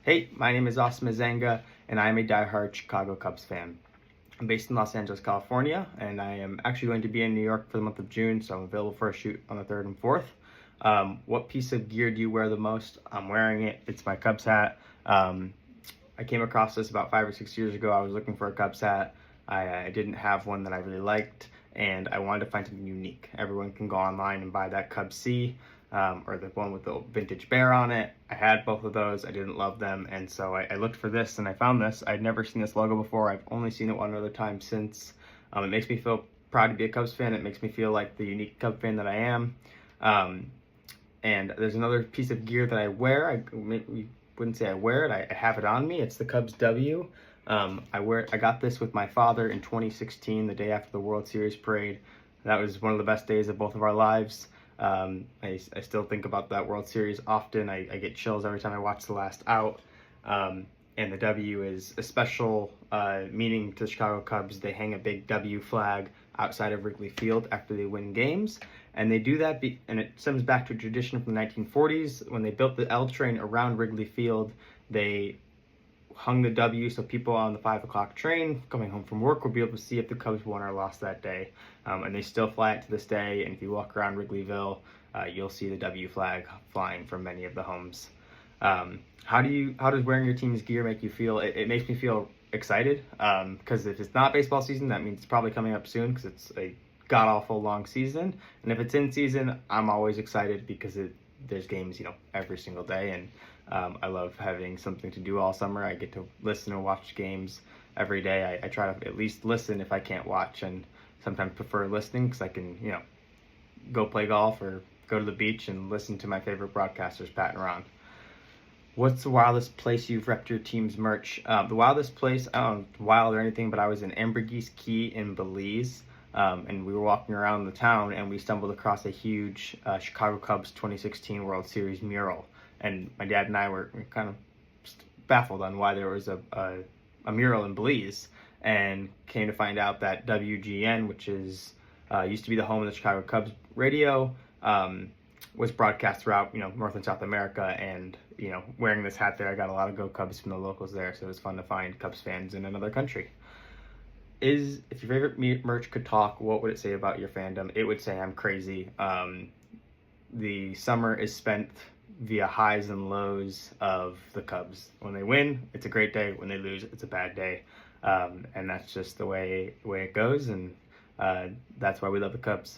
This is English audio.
Hey, my name is Mazzenga, and I am a diehard Chicago Cubs fan. I'm based in Los Angeles, California, and I am actually going to be in New York for the month of June, so I'm available for a shoot on the 3rd and 4th. What piece of gear do you wear the most? I'm wearing it. It's my Cubs hat. I came across this about 5 or 6 years ago. I was looking for a Cubs hat. I didn't have one that I really liked, and I wanted to find something unique. Everyone can go online and buy that Cubs C, or the one with the vintage bear on it. I had both of those. I didn't love them, and so I looked for this, and I found this. I'd never seen this logo before. I've only seen it one other time since. It makes me feel proud to be a Cubs fan. It makes me feel like the unique Cubs fan that I am. And there's another piece of gear that I wear. I wouldn't say I wear it. I have it on me. It's the Cubs W. I got this with my father in 2016, the day after the World Series parade. That was one of the best days of both of our lives. I still think about that World Series often. I get chills every time I watch the last out. And the W is a special meaning to the Chicago Cubs. They hang a big W flag outside of Wrigley Field after they win games. And they do that, and it stems back to a tradition from the 1940s. When they built the L train around Wrigley Field, they hung the W so people on the 5 o'clock train coming home from work will be able to see if the Cubs won or lost that day. And they still fly it to this day. And if you walk around Wrigleyville, you'll see the W flag flying from many of the homes. How does wearing your team's gear make you feel? It makes me feel excited, because if it's not baseball season, that means it's probably coming up soon, because it's a god-awful long season. And if it's in season, I'm always excited because there's games, every single day, and I love having something to do all summer. I get to listen and watch games every day. I try to at least listen if I can't watch, and sometimes prefer listening because I can, go play golf or go to the beach and listen to my favorite broadcasters, Pat and Ron. What's the wildest place you've repped your team's merch? The wildest place, I don't know if wild or anything, but I was in Ambergris Key in Belize, and we were walking around the town, and we stumbled across a huge Chicago Cubs 2016 World Series mural. And my dad and I were kind of baffled on why there was a mural in Belize, and came to find out that WGN, which is used to be the home of the Chicago Cubs radio, was broadcast throughout, North and South America. And, wearing this hat there, I got a lot of Go Cubs from the locals there. So it was fun to find Cubs fans in another country. If your favorite merch could talk, what would it say about your fandom? It would say I'm crazy. The summer is spent via highs and lows of the Cubs. When they win, it's a great day. When they lose, it's a bad day. And that's just the way it goes. And that's why we love the Cubs.